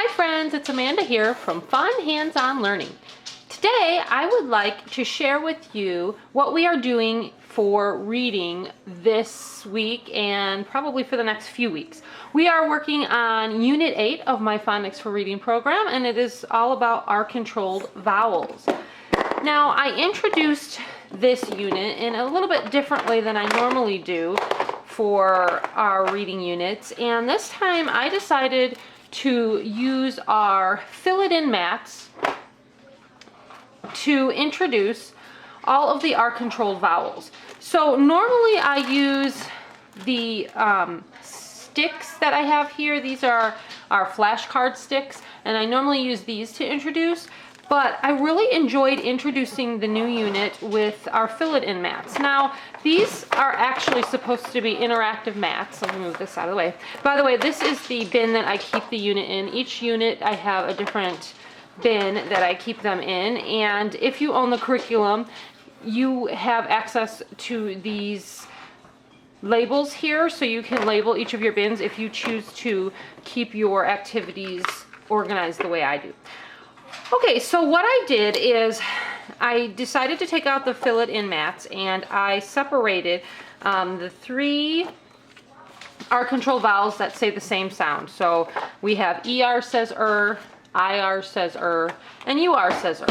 Hi friends, it's Amanda here from Fun Hands-On Learning. Today I would like to share with you what we are doing for reading this week and probably for the next few weeks. We are working on Unit 8 of my Phonics4Reading program, and it is all about our controlled vowels. Now, I introduced this unit in a little bit differently than I normally do for our reading units, and this time I decided to use our fill-it-in mats to introduce all of the R-controlled vowels. So normally I use the sticks that I have here. These are our flashcard sticks, and I normally use these to introduce, but I really enjoyed introducing the new unit with our fill-it-in mats. Now, these are actually supposed to be interactive mats. Let me move this out of the way. By the way, this is the bin that I keep the unit in. Each unit I have a different bin that I keep them in, and if you own the curriculum, you have access to these labels here, so you can label each of your bins if you choose to keep your activities organized the way I do. Okay, so what I did is I decided to take out the fill-it-in mats, and I separated the three R-controlled vowels that say the same sound. So we have ER says IR says and UR says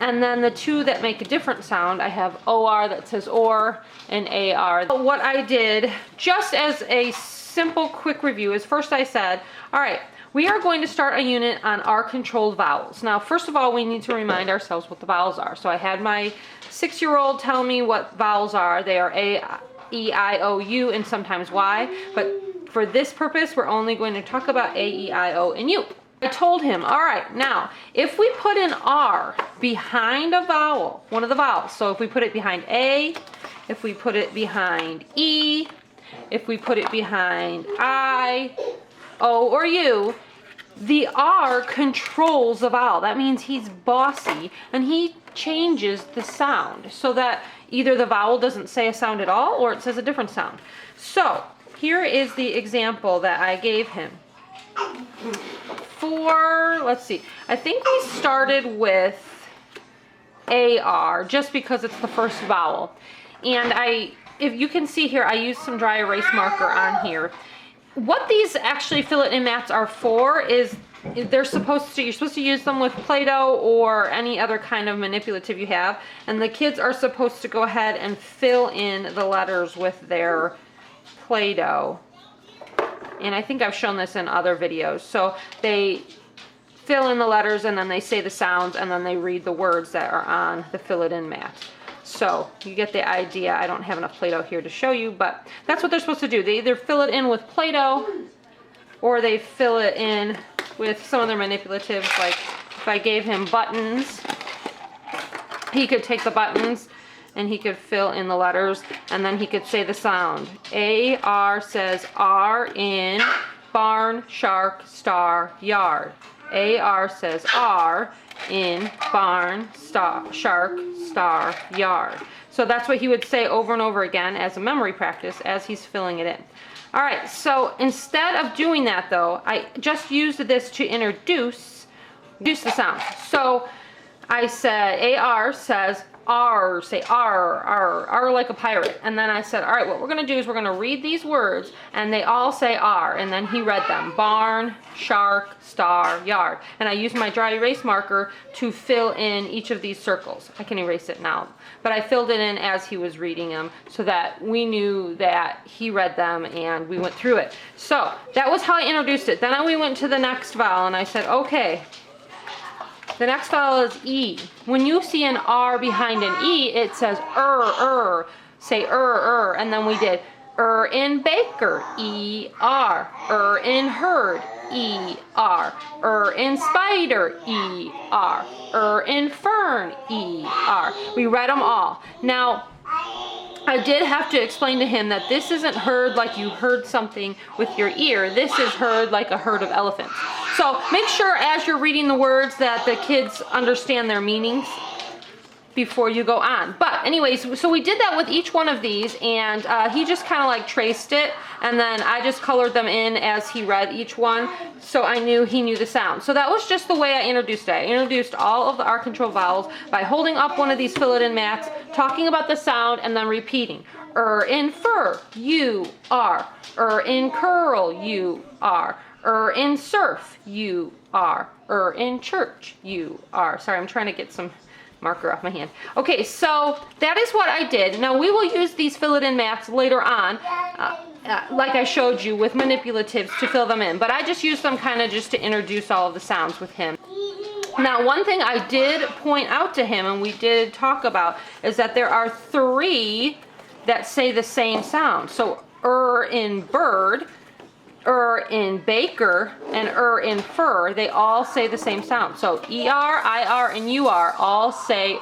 And then the two that make a different sound, I have OR that says OR and AR. What I did, just as a simple quick review, is first I said, all right, we are going to start a unit on R-controlled vowels. Now, first of all, we need to remind ourselves what the vowels are. So I had my 6-year-old tell me what vowels are. They are A, E, I, O, U, and sometimes Y. But for this purpose, we're only going to talk about A, E, I, O, and U. I told him, all right, now, if we put an R behind a vowel, one of the vowels, so if we put it behind A, if we put it behind E, if we put it behind I, O, or U, the R controls the vowel. That means he's bossy, and he changes the sound so that either the vowel doesn't say a sound at all or it says a different sound. So here is the example that I gave him. Let's see, I think we started with AR just because it's the first vowel. And if you can see here, I used some dry erase marker on here. What these actually fill-it-in mats are for is you're supposed to use them with Play-Doh or any other kind of manipulative you have, and the kids are supposed to go ahead and fill in the letters with their Play-Doh. And I think I've shown this in other videos. So they fill in the letters, and then they say the sounds, and then they read the words that are on the fill-it-in mat. So you get the idea. I don't have enough Play-Doh here to show you, but that's what they're supposed to do. They either fill it in with Play-Doh or they fill it in with some of their manipulatives. Like if I gave him buttons, he could take the buttons and he could fill in the letters, and then he could say the sound. AR says R in barn, shark, star, yard. AR says R in barn, shark, star, yard. So that's what he would say over and over again as a memory practice as he's filling it in. All right, so instead of doing that though, I just used this to introduce the sounds. So I said AR says R, say R like a pirate. And then I said, all right, what we're gonna do is we're gonna read these words, and they all say R, and then he read them. Barn, shark, star, yard. And I used my dry erase marker to fill in each of these circles. I can erase it now. But I filled it in as he was reading them so that we knew that he read them and we went through it. So that was how I introduced it. Then we went to the next vowel, and I said, okay, the next vowel is E. When you see an R behind an E, it says say and then we did in baker, E-R, in herd, E-R, in spider, E-R, in fern, E-R. We read them all. Now, I did have to explain to him that this isn't heard like you heard something with your ear. This is heard like a herd of elephants. So make sure as you're reading the words that the kids understand their meanings, before you go on. But anyways, so we did that with each one of these, and he just kind of like traced it, and then I just colored them in as he read each one, so I knew he knew the sound. So that was just the way I introduced it. I introduced all of the R control vowels by holding up one of these fill-it-in mats, talking about the sound, and then repeating. In fur, you are. In curl, you are. In surf, you are. In church, you are. Sorry, I'm trying to get some marker off my hand. Okay, so that is what I did. Now we will use these fill-it-in mats later on, like I showed you, with manipulatives to fill them in. But I just used them kind of just to introduce all of the sounds with him. Now, one thing I did point out to him, and we did talk about, is that there are 3 that say the same sound. So, in bird, in baker, and in fur, they all say the same sound. So ER, IR, and UR all say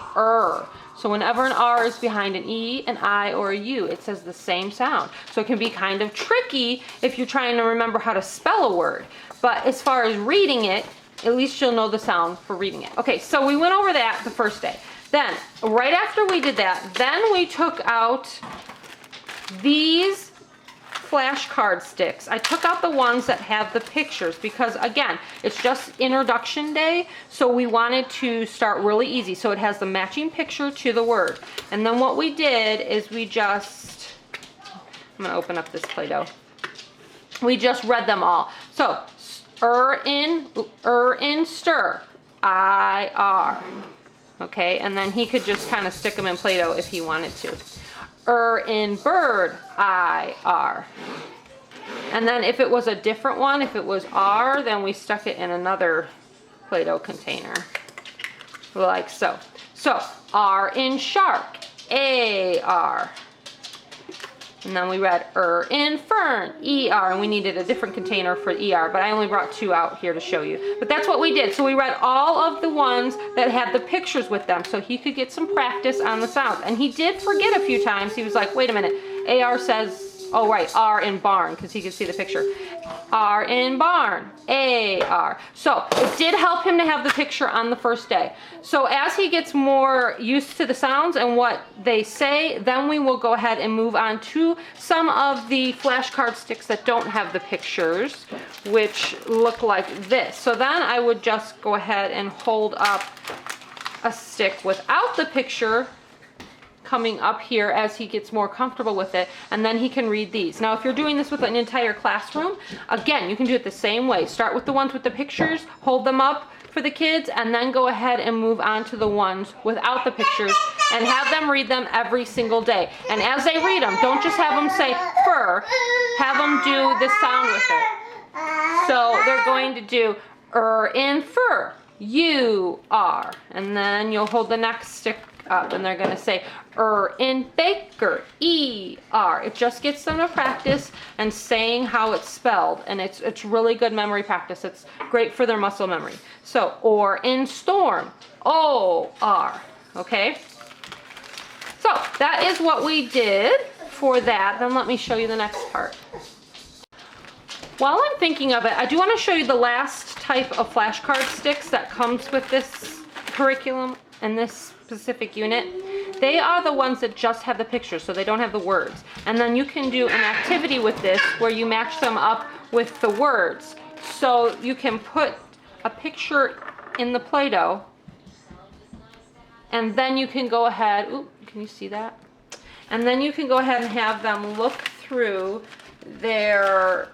So whenever an R is behind an E, an I, or a U, it says the same sound. So it can be kind of tricky if you're trying to remember how to spell a word. But as far as reading it, at least you'll know the sound for reading it. Okay, so we went over that the first day. Then, right after we did that, then we took out these flashcard sticks. I took out the ones that have the pictures because, again, it's just introduction day, so we wanted to start really easy. So it has the matching picture to the word. And then what we did is we just, I'm going to open up this Play-Doh. We just read them all. So, in stir, IR. Okay, and then he could just kind of stick them in Play-Doh if he wanted to. In bird, IR. And then if it was a different one, if it was R, then we stuck it in another Play-Doh container, like so. So, R in shark, AR. And then we read in fern, ER, and we needed a different container for ER, but I only brought 2 out here to show you. But that's what we did. So we read all of the ones that had the pictures with them, so he could get some practice on the sounds. And he did forget a few times. He was like, wait a minute, AR says, oh right, R in barn, because he could see the picture. R in barn, AR. So it did help him to have the picture on the first day. So as he gets more used to the sounds and what they say, then we will go ahead and move on to some of the flashcard sticks that don't have the pictures, which look like this. So then I would just go ahead and hold up a stick without the picture coming up here as he gets more comfortable with it, and then he can read these. Now if you're doing this with an entire classroom, again, you can do it the same way. Start with the ones with the pictures, hold them up for the kids, and then go ahead and move on to the ones without the pictures and have them read them every single day. And as they read them, don't just have them say fur, have them do the sound with it. So they're going to do in fur, you are, and then you'll hold the next stick up and they're going to say in baker, ER. It just gets them to practice and saying how it's spelled, and it's really good memory practice. It's great for their muscle memory. So in storm, OR. Okay, so that is what we did for that. Then let me show you the next part. While I'm thinking of it, I do want to show you the last type of flashcard sticks that comes with this curriculum and this specific unit. They are the ones that just have the pictures, so they don't have the words. And then you can do an activity with this where you match them up with the words. So you can put a picture in the Play-Doh, and then you can go ahead, ooh, can you see that? And then you can go ahead and have them look through their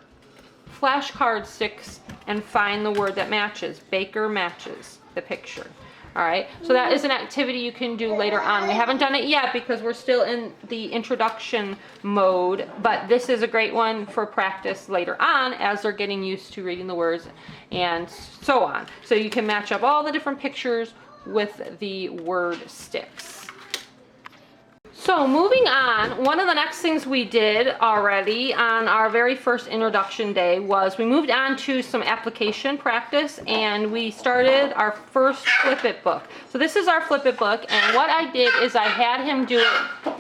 flashcard sticks and find the word that matches. Baker matches the picture. All right, so that is an activity you can do later on. We haven't done it yet because we're still in the introduction mode, but this is a great one for practice later on as they're getting used to reading the words and so on. So you can match up all the different pictures with the word sticks. So moving on, one of the next things we did already on our very first introduction day was we moved on to some application practice, and we started our first Flip It book. So this is our Flip It book, and what I did is I had him do it.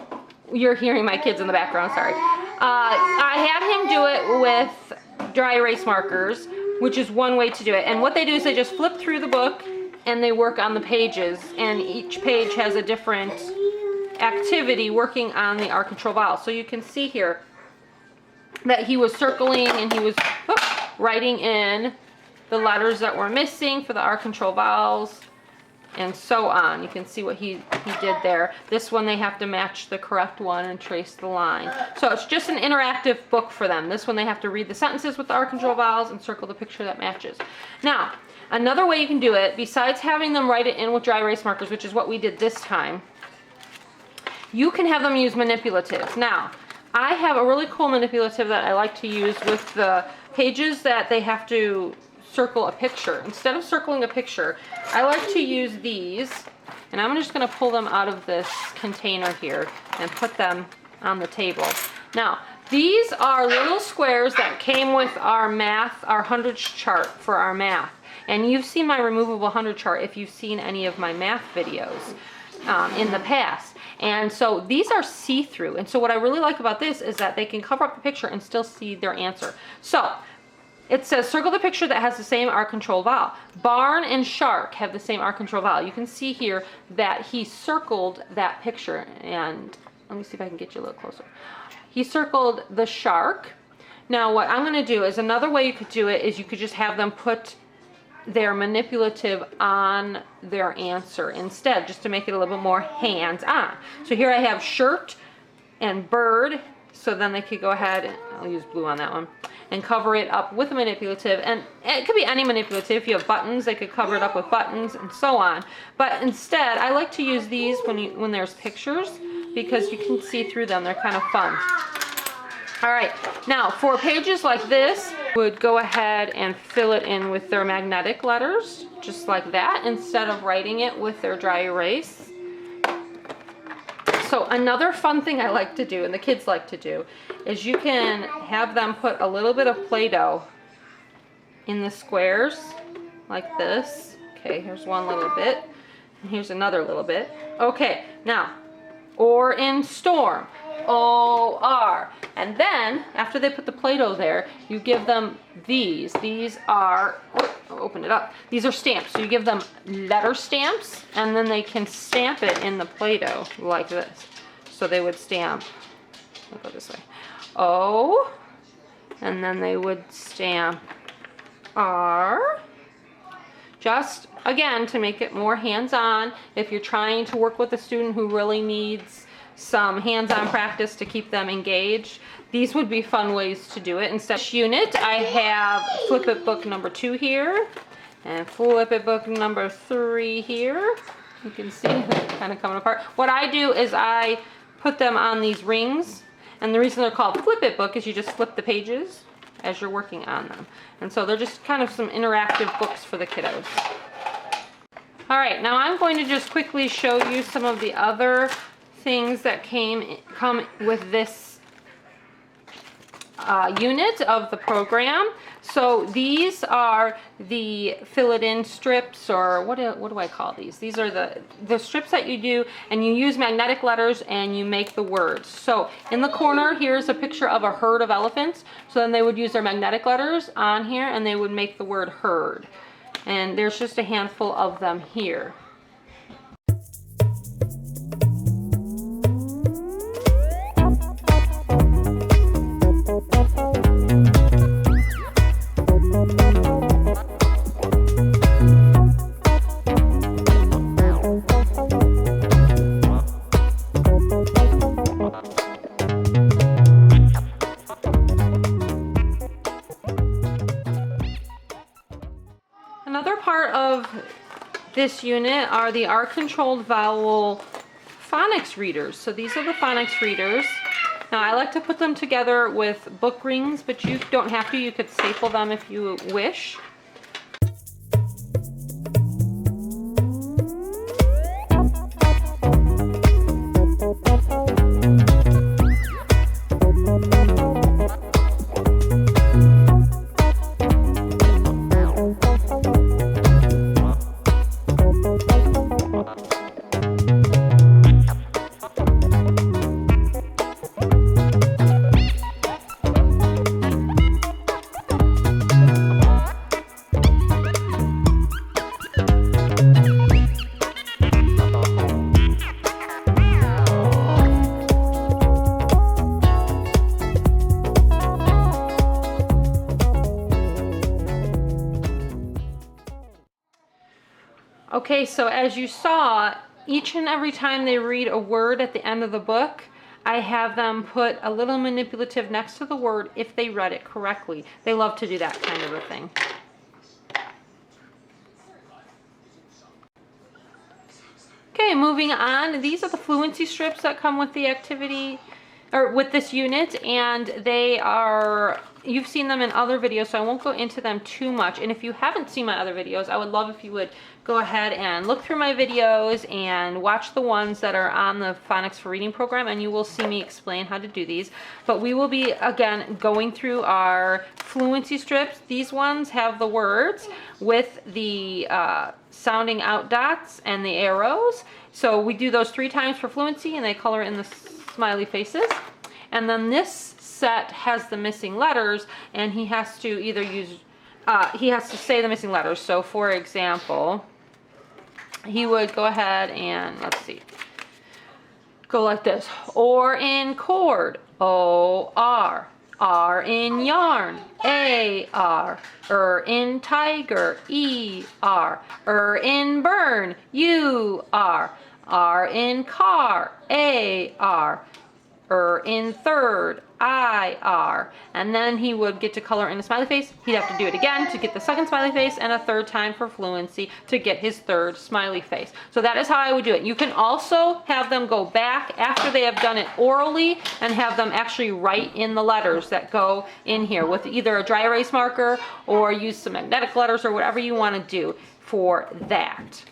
You're hearing my kids in the background, sorry. I had him do it with dry erase markers, which is one way to do it. And what they do is they just flip through the book and they work on the pages, and each page has a different activity working on the R control vowel. So you can see here that he was circling and he was writing in the letters that were missing for the R control vowels, and so on. You can see what he did there. This one they have to match the correct one and trace the line. So it's just an interactive book for them. This one they have to read the sentences with the R control vowels and circle the picture that matches. Now, another way you can do it, besides having them write it in with dry erase markers, which is what we did this time, you can have them use manipulatives. Now, I have a really cool manipulative that I like to use with the pages that they have to circle a picture. Instead of circling a picture, I like to use these, and I'm just going to pull them out of this container here and put them on the table. Now, these are little squares that came with our math, our hundreds chart for our math. And you've seen my removable 100 chart if you've seen any of my math videos in the past. And so these are see-through. And so what I really like about this is that they can cover up the picture and still see their answer. So it says circle the picture that has the same R control vowel. Barn and shark have the same R control vowel. You can see here that he circled that picture. And let me see if I can get you a little closer. He circled the shark. Now what I'm going to do is, another way you could do it is you could just have them put their manipulative on their answer instead, just to make it a little bit more hands-on. So here I have shirt and bird, so then they could go ahead, and I'll use blue on that one, and cover it up with a manipulative. And it could be any manipulative. If you have buttons, they could cover it up with buttons and so on. But instead, I like to use these when there's pictures, because you can see through them. They're kind of fun. All right, now for pages like this, would go ahead and fill it in with their magnetic letters, just like that, instead of writing it with their dry erase. So another fun thing I like to do, and the kids like to do, is you can have them put a little bit of Play-Doh in the squares, like this. Okay, here's one little bit, and here's another little bit. Okay, now, or in storm. O-R. And then, after they put the Play-Doh there, you give them these. These are, I'll open it up. These are stamps. So you give them letter stamps, and then they can stamp it in the Play-Doh like this. So they would stamp, I'll go this way, O, and then they would stamp R. Just, again, to make it more hands-on. If you're trying to work with a student who really needs some hands-on practice to keep them engaged, these would be fun ways to do it. Instead of this unit, I have Flip It Book number 2 here, and Flip It Book number 3 here. You can see they're kind of coming apart. What I do is I put them on these rings, and the reason they're called Flip It Book is you just flip the pages as you're working on them. And so they're just kind of some interactive books for the kiddos. All right, now I'm going to just quickly show you some of the other things that come with this unit of the program. So these are the fill-it-in strips, or what do I call these? These are the strips that you do, and you use magnetic letters and you make the words. So in the corner, here's a picture of a herd of elephants. So then they would use their magnetic letters on here and they would make the word herd. And there's just a handful of them here. Another part of this unit are the R-controlled vowel phonics readers. So these are the phonics readers. Now I like to put them together with book rings, but you don't have to. You could staple them if you wish. Okay, so as you saw, each and every time they read a word at the end of the book, I have them put a little manipulative next to the word if they read it correctly. They love to do that kind of a thing. Okay, moving on. These are the fluency strips that come with the activity, or with this unit, and they are, you've seen them in other videos, so I won't go into them too much. And if you haven't seen my other videos, I would love if you would go ahead and look through my videos and watch the ones that are on the Phonics for Reading program, and you will see me explain how to do these. But we will be, again, going through our fluency strips. These ones have the words with the sounding out dots and the arrows. So we do those 3 times for fluency, and they color in the smiley faces. And then this set has the missing letters, and he has to either use, he has to say the missing letters. So for example, he would go ahead and, let's see, go like this. Or in cord, O-R. R in yarn, A-R. In tiger, E-R. In burn, U-R. R in car, A-R. In third, I-R. And then he would get to color in a smiley face. He'd have to do it again to get the second smiley face, and a third time for fluency to get his third smiley face. So that is how I would do it. You can also have them go back after they have done it orally and have them actually write in the letters that go in here with either a dry erase marker or use some magnetic letters or whatever you want to do for that.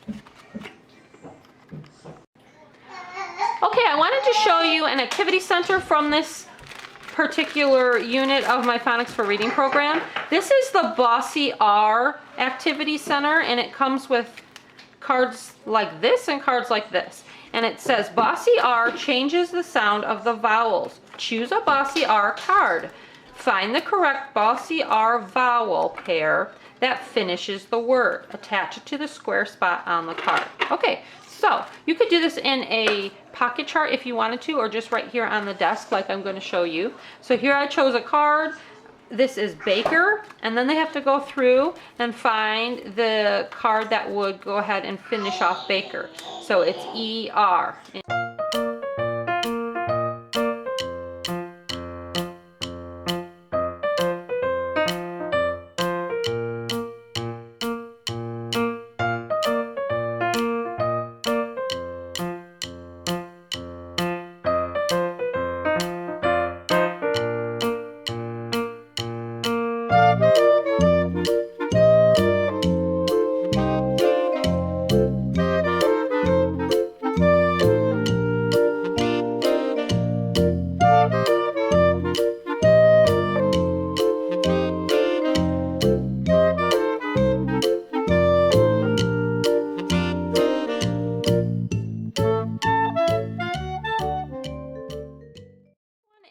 Okay, I wanted to show you an activity center from this particular unit of my Phonics for Reading program. This is the Bossy R activity center, and it comes with cards like this and cards like this. And it says, Bossy R changes the sound of the vowels. Choose a Bossy R card. Find the correct Bossy R vowel pair that finishes the word. Attach it to the square spot on the card. Okay, so you could do this in a pocket chart if you wanted to, or just right here on the desk like I'm going to show you. So here I chose a card. This is Baker, and then they have to go through and find the card that would go ahead and finish off Baker. So it's E-R.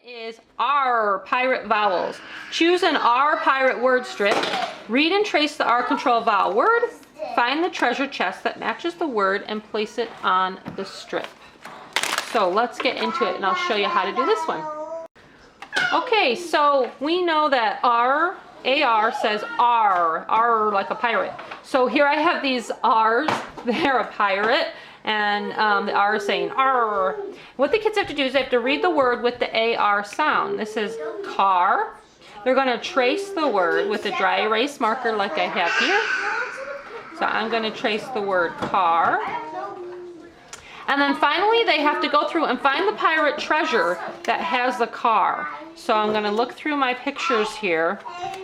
Is R pirate vowels. Choose an R pirate word strip. Read and trace the R control vowel word. Find the treasure chest that matches the word and place it on the strip. So let's get into it, and I'll show you how to do this one. Okay, so we know that R, A-R says R, R like a pirate. So here I have these R's, they're a pirate. And the R is saying R. What the kids have to do is they have to read the word with the AR sound. This is car. They're going to trace the word with a dry erase marker like I have here. So I'm going to trace the word car. And then finally they have to go through and find the pirate treasure that has the car. So I'm going to look through my pictures here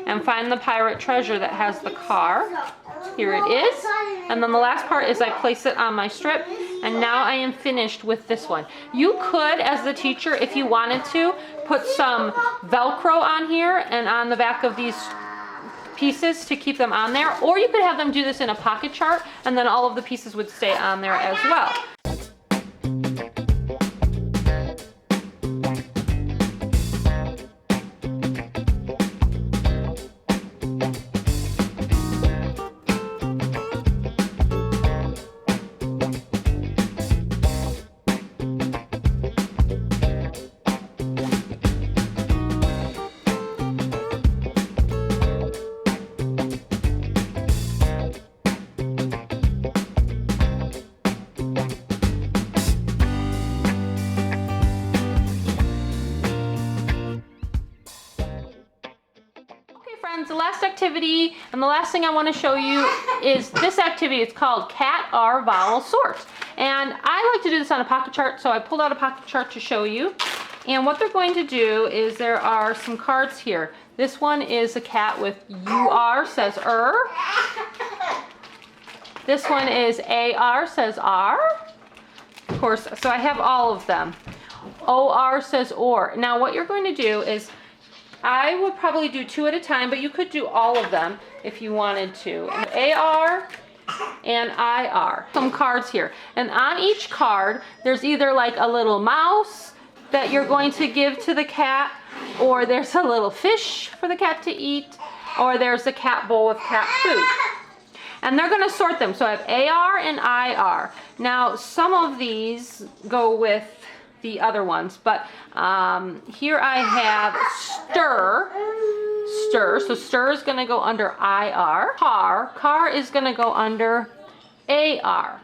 and find the pirate treasure that has the car. Here it is. And then the last part is I place it on my strip, and now I am finished with this one. You could, as the teacher, if you wanted to, put some Velcro on here and on the back of these pieces to keep them on there, or you could have them do this in a pocket chart, and then all of the pieces would stay on there as well. friends, the last activity and the last thing I want to show you is this activity. It's called Cat R Vowel Sort. And I like to do this on a pocket chart, so I pulled out a pocket chart to show you. And what they're going to do is there are some cards here. This one is a cat with UR, says This one is AR, says R. Of course, so I have all of them. OR says OR. Now what you're going to do is, I would probably do 2 at a time, but you could do all of them if you wanted to. AR and IR. Some cards here. And on each card, there's either like a little mouse that you're going to give to the cat, or there's a little fish for the cat to eat, or there's a cat bowl with cat food. And they're going to sort them. So I have AR and IR. Now, some of these go with the other ones, but here I have stir. So stir is going to go under IR. Car is going to go under AR.